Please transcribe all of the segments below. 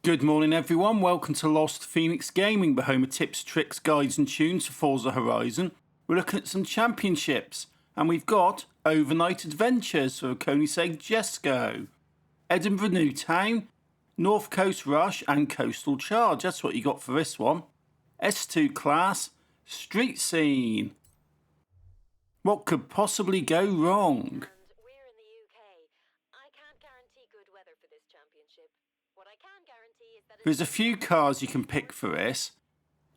Good morning everyone, welcome to Lost Phoenix Gaming, the home of tips, tricks, guides and tunes for Forza Horizon. We're looking at some championships, and we've got Overnight Adventures for Koenigsegg Jesko, Edinburgh New Town, North Coast Rush and Coastal Charge. That's what you got for this one. S2 class, Street Scene. What could possibly go wrong? We're in the UK. I can't guarantee good weather for this championship. What I can guarantee is that There's a few cars you can pick for this.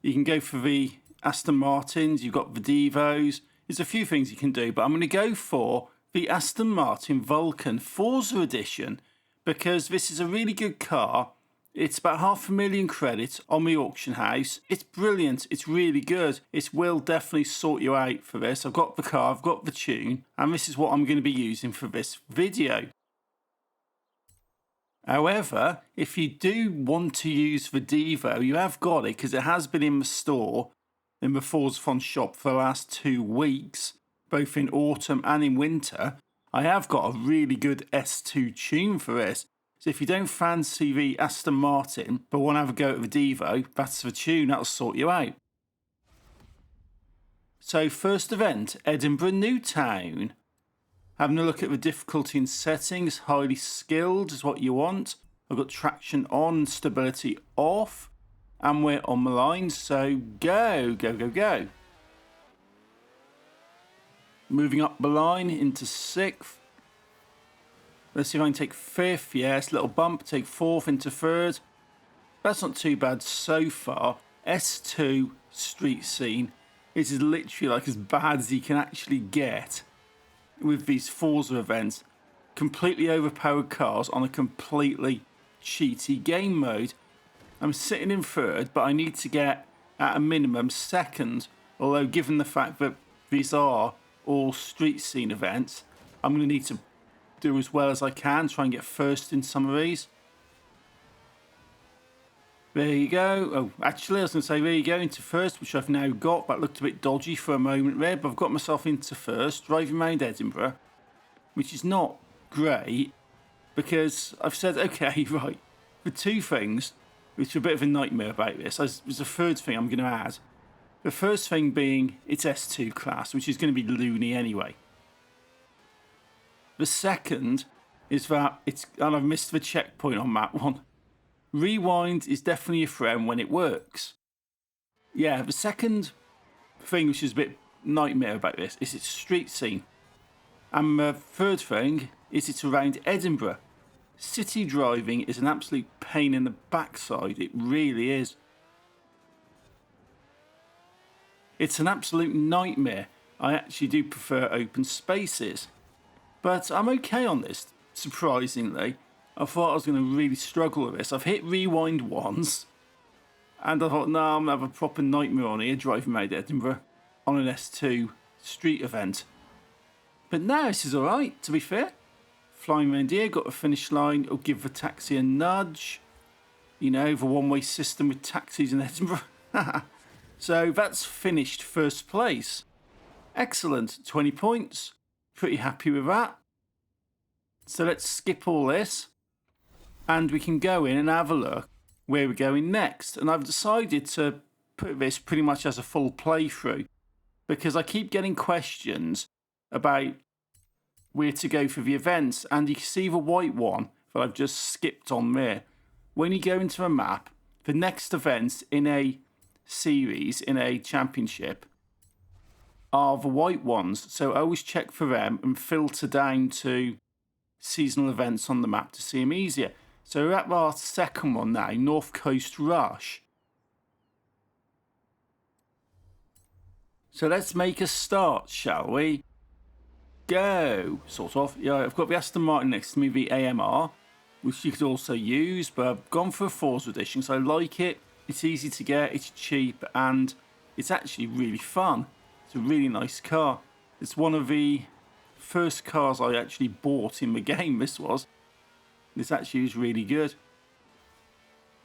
You can go for the Aston Martins, you've got the Divos. There's a few things you can do, but I'm going to go for the Aston Martin Vulcan Forza Edition because this is a really good car. It's about 500,000 credits on the auction house. It's brilliant. It's really good. It will definitely sort you out for this. I've got the car, I've got the tune, and this is what I'm going to be using for this video. However, if you do want to use the Divo, you have got it because it has been in the store in the Forza Fun shop for the last 2 weeks, both in autumn and in winter. I have got a really good S2 tune for this. So if you don't fancy the Aston Martin but want to have a go at the Divo, that's the tune, that'll sort you out. So first event, Edinburgh New Town. Having a look at the difficulty and settings, highly skilled is what you want. I've got traction on, stability off, and we're on the line, so go, go, go, go. Moving up the line into 6th. Let's see if I can take 5th. Yes, little bump. Take 4th into 3rd. That's not too bad so far. S2 Street Scene. This is literally like as bad as you can actually get with these Forza events. Completely overpowered cars on a completely cheaty game mode. I'm sitting in 3rd, but I need to get at a minimum 2nd. Although given the fact that these are all Street Scene events, I'm going to need to do as well as I can, try and get 1st in some of these. There you go. Oh, actually, I was going to say there you go, into 1st, which I've now got. That looked a bit dodgy for a moment there, but I've got myself into 1st, driving around Edinburgh, which is not great, because I've said, okay, right, the 2 things, which are a bit of a nightmare about this, there's a 3rd thing I'm going to add. The first thing being, it's S2 class, which is going to be loony anyway. The second is that and I've missed the checkpoint on that one. Rewind is definitely a friend when it works. Yeah, the second thing which is a bit nightmare about this is it's Street Scene. And the 3rd thing is it's around Edinburgh. City driving is an absolute pain in the backside, it really is. It's an absolute nightmare. I actually do prefer open spaces. But I'm okay on this, surprisingly. I thought I was going to really struggle with this. I've hit rewind once, and I thought, no, I'm going to have a proper nightmare on here, driving around Edinburgh on an S2 street event. But now this is alright, to be fair. Flying around here, got the finish line, it'll give the taxi a nudge. You know, the one-way system with taxis in Edinburgh. So that's finished 1st place. Excellent, 20 points. Pretty happy with that. So let's skip all this and we can go in and have a look where we're going next. And I've decided to put this pretty much as a full playthrough because I keep getting questions about where to go for the events, and you can see the white one that I've just skipped on there. When you go into a map, the next events in a series, in a championship, are the white ones, so always check for them and filter down to seasonal events on the map to see them easier. So we're at our 2nd one now, North Coast Rush. So let's make a start, shall we? Go! Sort of. Yeah, I've got the Aston Martin next to me, the AMR, which you could also use, but I've gone for a Forza edition, so I like it. It's easy to get, it's cheap, and it's actually really fun. It's a really nice car. It's one of the first cars I actually bought in the game, this was. This actually is really good.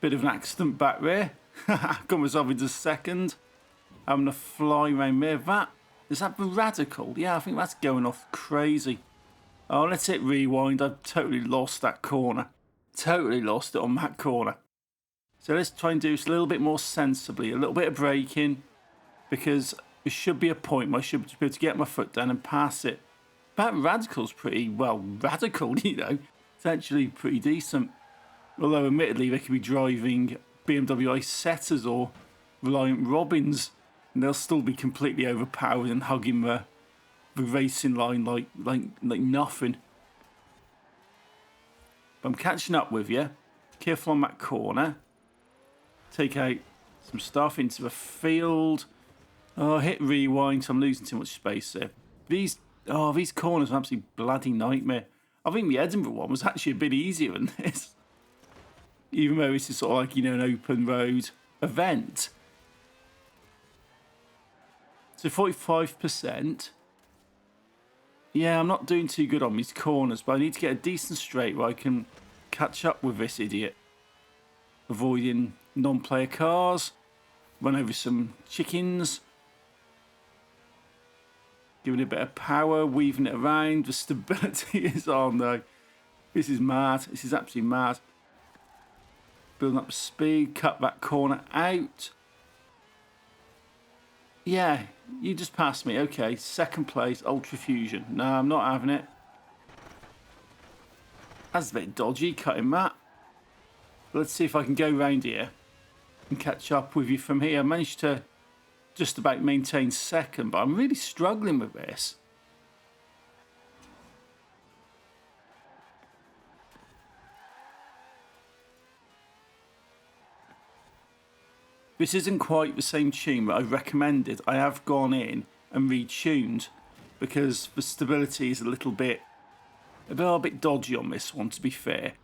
Bit of an accident back there. Got myself into 2nd. Having to fly around there. Is that the Radical? Yeah, I think that's going off crazy. Oh, let's hit rewind. I've totally lost that corner. Totally lost it on that corner. So let's try and do this a little bit more sensibly, a little bit of braking, because there should be a point where I should be able to get my foot down and pass it. That radical's pretty, well, radical, you know. It's actually pretty decent. Although, admittedly, they could be driving BMW i7s or Reliant Robins, and they'll still be completely overpowered and hugging the racing line like nothing. But I'm catching up with you. Careful on that corner. Take out some stuff into the field. Oh, hit rewind, so I'm losing too much space there. These corners are absolutely bloody nightmare. I think the Edinburgh one was actually a bit easier than this. Even though this is sort of like, you know, an open road event. So 45%. Yeah, I'm not doing too good on these corners, but I need to get a decent straight where I can catch up with this idiot. Avoiding non-player cars. Run over some chickens. Giving it a bit of power, weaving it around. The stability is, oh no. This is mad. This is absolutely mad. Building up speed, cut that corner out. Yeah, you just passed me. Okay, second place, Ultra Fusion. No, I'm not having it. That's a bit dodgy, cutting that. Let's see if I can go round here and catch up with you from here. I managed to just about maintain second, but I'm really struggling with this. This isn't quite the same tune that I recommended. I have gone in and retuned because the stability is a bit dodgy on this one, to be fair.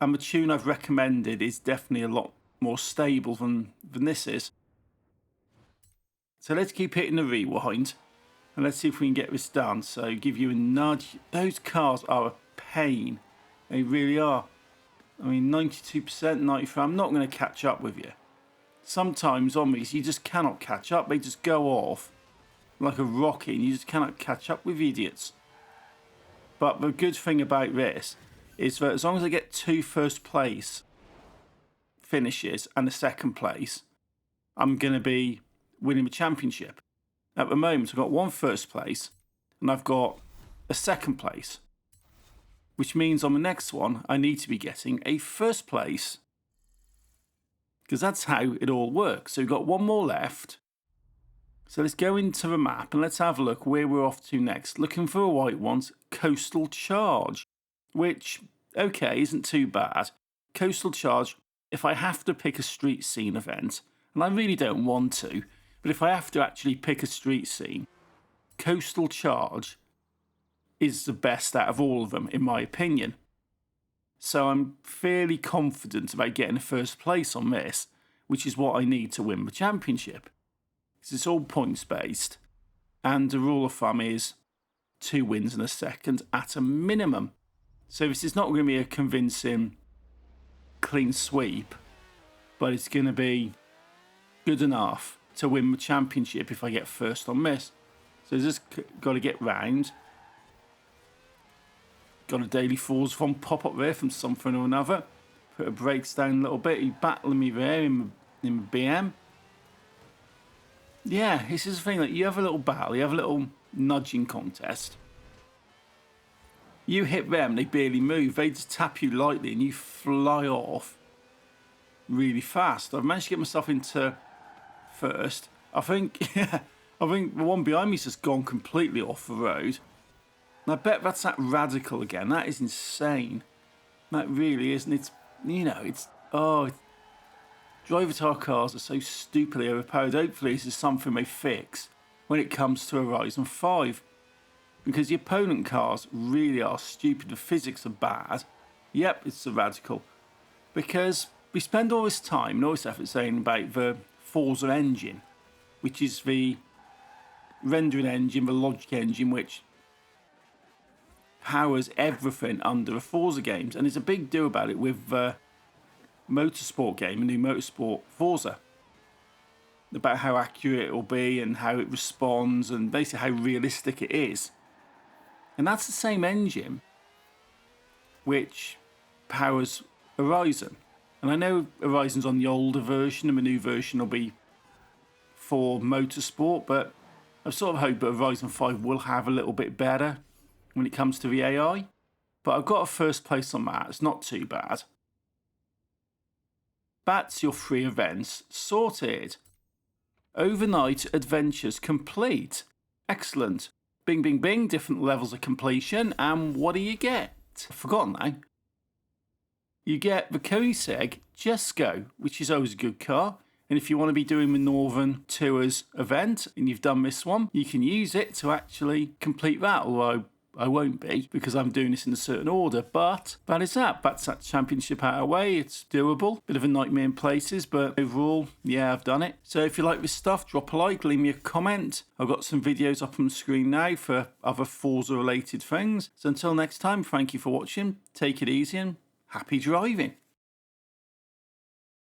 And the tune I've recommended is definitely a lot more stable than this is. So let's keep hitting the rewind and let's see if we can get this done. So give you a nudge. Those cars are a pain. They really are. I mean, 92%, 93%. I'm not going to catch up with you. Sometimes on these, you just cannot catch up. They just go off like a rocket and you just cannot catch up with idiots. But the good thing about this is that as long as I get 2 first place finishes and a second place, I'm going to be winning the championship. At the moment, I've got 1 first place and I've got a second place, which means on the next one, I need to be getting a first place. Because that's how it all works. So we've got 1 more left. So let's go into the map and let's have a look where we're off to next. Looking for a white one's Coastal Charge, which, okay, isn't too bad. Coastal Charge, if I have to pick a street scene event, and I really don't want to, but if I have to actually pick a street scene, Coastal Charge is the best out of all of them, in my opinion. So I'm fairly confident about getting a first place on this, which is what I need to win the championship. Because it's all points based, and the rule of thumb is 2 wins and a second at a minimum. So this is not going to be a convincing clean sweep, but it's going to be good enough to win the championship if I get first on this. So just got to get round. Got a daily Forza from pop up there from something or another. Put the brakes down a little bit. He's battling me there in the BM. Yeah, this is the thing. Like, you have a little battle. You have a little nudging contest. You hit them, they barely move. They just tap you lightly and you fly off really fast. I've managed to get myself into first. I think the one behind me's just gone completely off the road. And I bet that's that radical again. That is insane. That really is. And driver car cars are so stupidly overpowered. Hopefully this is something they fix when it comes to Horizon 5. Because the opponent cars really are stupid. The physics are bad. Yep, it's the radical. Because we spend all this time and all this effort saying about the Forza engine, which is the rendering engine, the logic engine, which powers everything under the Forza games, and there's a big deal about it with the motorsport game, a new motorsport Forza, about how accurate it will be and how it responds and basically how realistic it is. And that's the same engine which powers Horizon. And I know Horizon's on the older version and the new version will be for motorsport, but I sort of hope that Horizon 5 will have a little bit better when it comes to the AI. But I've got a first place on that. It's not too bad. That's your 3 events sorted. Overnight adventures complete. Excellent. Bing, bing, bing, different levels of completion. And what do you get? I've forgotten now. You get the Koenigsegg Jesko, which is always a good car. And if you want to be doing the Northern Tours event and you've done this one, you can use it to actually complete that. Although I won't be because I'm doing this in a certain order. But that is that. That's that championship out of the way. It's doable. Bit of a nightmare in places, but overall, yeah, I've done it. So if you like this stuff, drop a like, leave me a comment. I've got some videos up on the screen now for other Forza related things. So until next time, thank you for watching. Take it easy and happy driving.